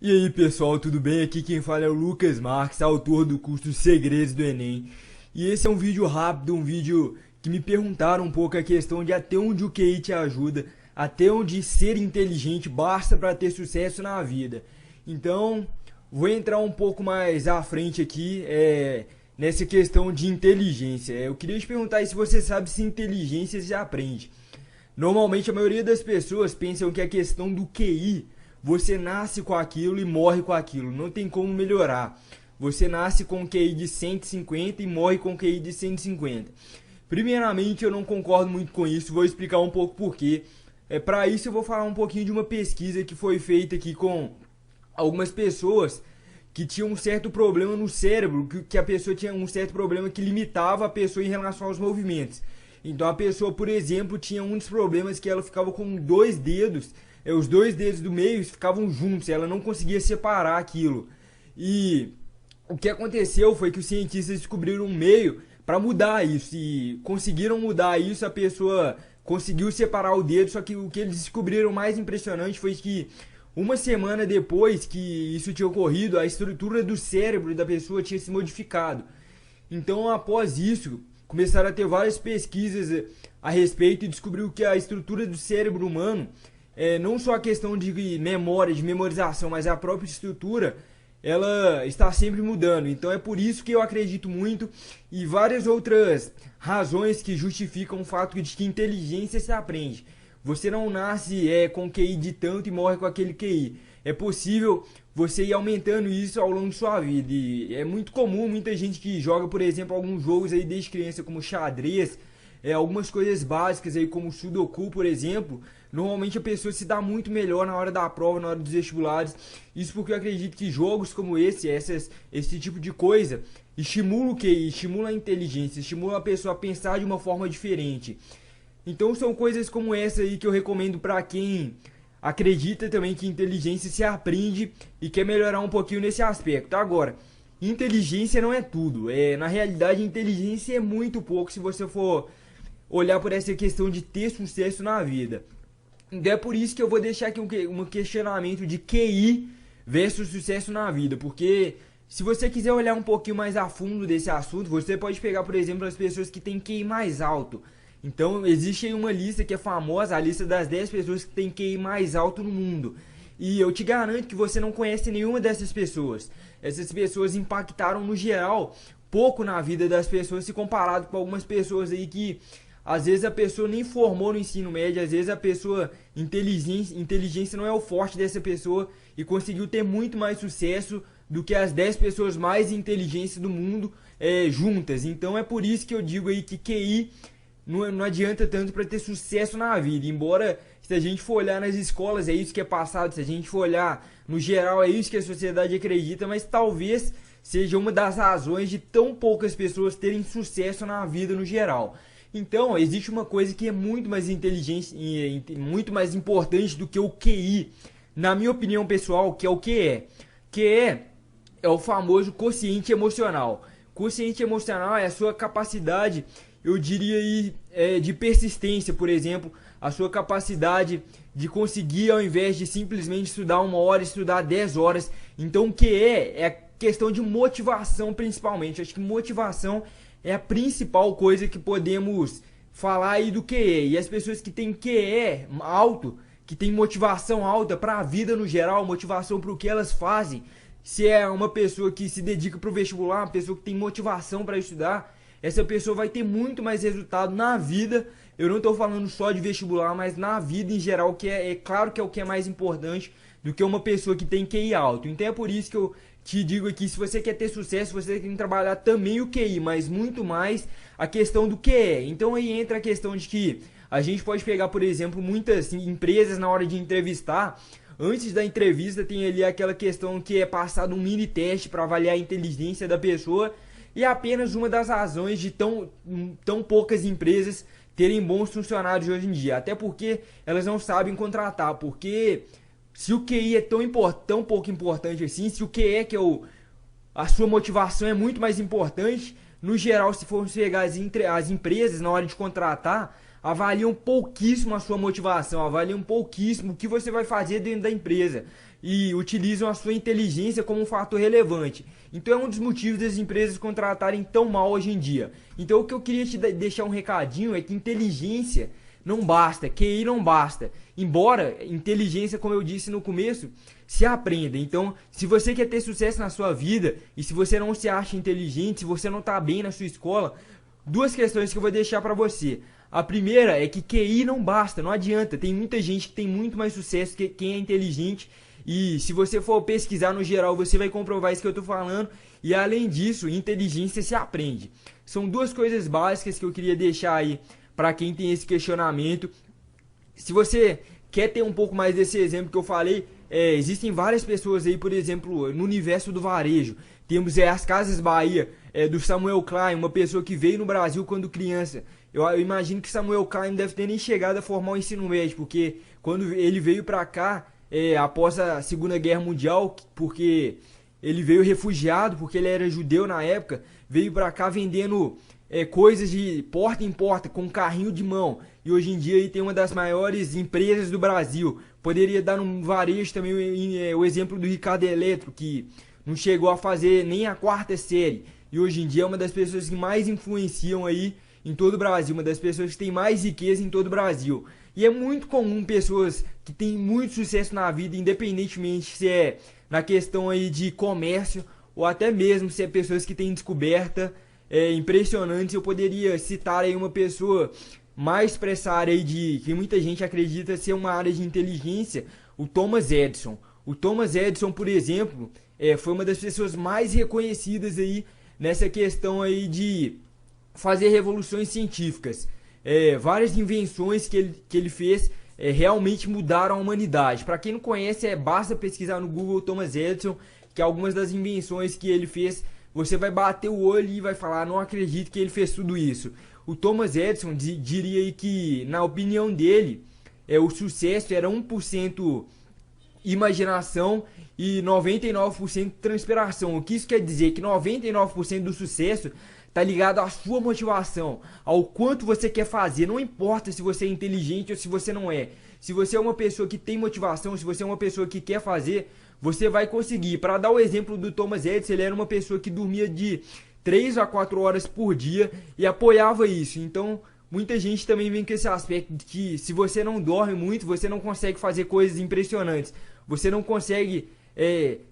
E aí pessoal, tudo bem? Aqui quem fala é o Lucas Marques, autor do curso Segredos do Enem. E esse é um vídeo rápido, um vídeo que me perguntaram um pouco a questão de até onde o QI te ajuda, até onde ser inteligente basta para ter sucesso na vida. Então, vou entrar um pouco mais à frente aqui nessa questão de inteligência. Eu queria te perguntar aí se você sabe se inteligência se aprende. Normalmente a maioria das pessoas pensam que a questão do QI, você nasce com aquilo e morre com aquilo, não tem como melhorar. Você nasce com um QI de 150 e morre com um QI de 150. Primeiramente, eu não concordo muito com isso, vou explicar um pouco por quê. Para isso eu vou falar um pouquinho de uma pesquisa que foi feita aqui com algumas pessoas que tinham um certo problema no cérebro, que a pessoa tinha um certo problema que limitava a pessoa em relação aos movimentos. Então a pessoa, por exemplo, tinha um dos problemas que ela ficava com dois dedos, os dois dedos do meio ficavam juntos, ela não conseguia separar aquilo. E o que aconteceu foi que os cientistas descobriram um meio para mudar isso, e conseguiram mudar isso, a pessoa conseguiu separar o dedo, só que o que eles descobriram mais impressionante foi que uma semana depois que isso tinha ocorrido, a estrutura do cérebro da pessoa tinha se modificado. Então, após isso, começaram a ter várias pesquisas a respeito e descobriu que a estrutura do cérebro humano, não só a questão de memória, de memorização, mas a própria estrutura, ela está sempre mudando. Então é por isso que eu acredito muito, e várias outras razões que justificam o fato de que inteligência se aprende. Você não nasce com QI de tanto e morre com aquele QI. É possível você ir aumentando isso ao longo de sua vida. E é muito comum muita gente que joga, por exemplo, alguns jogos aí desde criança, como xadrez, algumas coisas básicas aí como Sudoku, por exemplo. Normalmente a pessoa se dá muito melhor na hora da prova, na hora dos vestibulares. Isso porque eu acredito que jogos como esse tipo de coisa, estimula o QI, estimula a inteligência, estimula a pessoa a pensar de uma forma diferente. Então são coisas como essa aí que eu recomendo para quem acredita também que inteligência se aprende e quer melhorar um pouquinho nesse aspecto. Agora, inteligência não é tudo. Na realidade, inteligência é muito pouco se você for olhar por essa questão de ter sucesso na vida. Então é por isso que eu vou deixar aqui um questionamento de QI versus sucesso na vida. Porque se você quiser olhar um pouquinho mais a fundo desse assunto, você pode pegar, por exemplo, as pessoas que têm QI mais alto. Então existe aí uma lista que é famosa, a lista das 10 pessoas que têm QI mais alto no mundo. E eu te garanto que você não conhece nenhuma dessas pessoas. Essas pessoas impactaram no geral pouco na vida das pessoas se comparado com algumas pessoas aí que às vezes a pessoa nem formou no ensino médio, às vezes a pessoa inteligência não é o forte dessa pessoa e conseguiu ter muito mais sucesso do que as 10 pessoas mais inteligentes do mundo juntas. Então é por isso que eu digo aí que QI não adianta tanto para ter sucesso na vida. Embora, se a gente for olhar nas escolas, é isso que é passado. Se a gente for olhar no geral, é isso que a sociedade acredita. Mas talvez seja uma das razões de tão poucas pessoas terem sucesso na vida no geral. Então, existe uma coisa que é muito mais inteligente e muito mais importante do que o QI, na minha opinião pessoal, que é o QE. QE é o famoso quociente emocional. Quociente emocional é a sua capacidade, eu diria aí, de persistência, por exemplo, a sua capacidade de conseguir, ao invés de simplesmente estudar 1 hora, estudar 10 horas. Então o que é questão de motivação principalmente. Acho que motivação é a principal coisa que podemos falar aí do QE. E as pessoas que têm QE alto, que têm motivação alta para a vida no geral, motivação para o que elas fazem, se é uma pessoa que se dedica para o vestibular, uma pessoa que tem motivação para estudar, essa pessoa vai ter muito mais resultado na vida. Eu não estou falando só de vestibular, mas na vida em geral, que é claro que é o que é mais importante do que uma pessoa que tem QI alto. Então é por isso que eu te digo aqui, se você quer ter sucesso, você tem que trabalhar também o QI, mas muito mais a questão do QE. Então aí entra a questão de que a gente pode pegar, por exemplo, muitas empresas na hora de entrevistar. Antes da entrevista tem ali aquela questão que é passado um mini teste para avaliar a inteligência da pessoa. E é apenas uma das razões de tão poucas empresas terem bons funcionários hoje em dia. Até porque elas não sabem contratar. Porque se o QI é tão pouco importante assim, se o QE, que é a sua motivação, é muito mais importante, no geral, se formos pegar as empresas na hora de contratar, avaliam pouquíssimo a sua motivação, avaliam pouquíssimo o que você vai fazer dentro da empresa e utilizam a sua inteligência como um fator relevante. Então é um dos motivos das empresas contratarem tão mal hoje em dia. Então o que eu queria te deixar um recadinho é que inteligência não basta, QI não basta. Embora inteligência, como eu disse no começo, se aprenda. Então, se você quer ter sucesso na sua vida e se você não se acha inteligente, se você não está bem na sua escola, duas questões que eu vou deixar para você. A primeira é que QI não basta, não adianta. Tem muita gente que tem muito mais sucesso que quem é inteligente. E se você for pesquisar no geral, você vai comprovar isso que eu estou falando. E além disso, inteligência se aprende. São duas coisas básicas que eu queria deixar aí para quem tem esse questionamento. Se você quer ter um pouco mais desse exemplo que eu falei, existem várias pessoas aí, por exemplo, no universo do varejo. Temos as Casas Bahia, do Samuel Klein, uma pessoa que veio no Brasil quando criança. Eu imagino que Samuel Klein deve ter nem chegado a formar o ensino médio, porque quando ele veio para cá, após a Segunda Guerra Mundial, porque ele veio refugiado, porque ele era judeu na época, veio para cá vendendo coisas de porta em porta, com carrinho de mão. E hoje em dia aí tem uma das maiores empresas do Brasil. Poderia dar no varejo também o exemplo do Ricardo Eletro, que não chegou a fazer nem a 4ª série. E hoje em dia é uma das pessoas que mais influenciam aí em todo o Brasil, uma das pessoas que tem mais riqueza em todo o Brasil. E é muito comum pessoas que têm muito sucesso na vida, independentemente se é na questão aí de comércio ou até mesmo se é pessoas que têm descoberta impressionantes. Eu poderia citar aí uma pessoa mais para essa área aí de que muita gente acredita ser uma área de inteligência, o Thomas Edison. O Thomas Edison, por exemplo, foi uma das pessoas mais reconhecidas aí nessa questão aí de fazer revoluções científicas. Várias invenções que ele fez realmente mudaram a humanidade. Para quem não conhece, basta pesquisar no Google Thomas Edison, que algumas das invenções que ele fez, você vai bater o olho e vai falar, não acredito que ele fez tudo isso. O Thomas Edison diria aí que, na opinião dele, o sucesso era 1% imaginação e 99% transpiração. O que isso quer dizer? Que 99% do sucesso está ligado à sua motivação, ao quanto você quer fazer. Não importa se você é inteligente ou se você não é. Se você é uma pessoa que tem motivação, se você é uma pessoa que quer fazer, você vai conseguir. Para dar o exemplo do Thomas Edison, ele era uma pessoa que dormia de 3 a 4 horas por dia e apoiava isso. Então, muita gente também vem com esse aspecto de que se você não dorme muito, você não consegue fazer coisas impressionantes. Você não consegue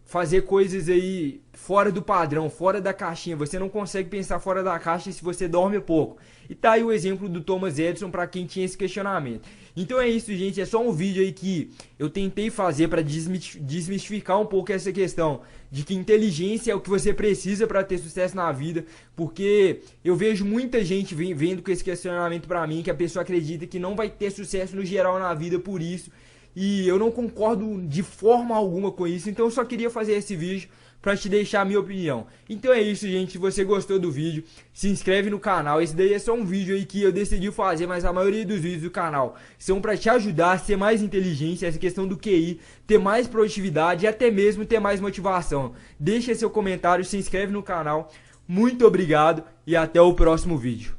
fazer coisas aí fora do padrão, fora da caixinha. Você não consegue pensar fora da caixa se você dorme pouco. E tá aí o exemplo do Thomas Edison para quem tinha esse questionamento. Então é isso, gente. É só um vídeo aí que eu tentei fazer para desmistificar um pouco essa questão de que inteligência é o que você precisa para ter sucesso na vida. Porque eu vejo muita gente vendo com esse questionamento para mim, que a pessoa acredita que não vai ter sucesso no geral na vida por isso. E eu não concordo de forma alguma com isso. Então eu só queria fazer esse vídeo para te deixar a minha opinião. Então é isso, gente. Se você gostou do vídeo, se inscreve no canal. Esse daí é só um vídeo aí que eu decidi fazer, mas a maioria dos vídeos do canal são para te ajudar a ser mais inteligente, essa questão do QI, ter mais produtividade e até mesmo ter mais motivação. Deixa seu comentário, se inscreve no canal. Muito obrigado e até o próximo vídeo.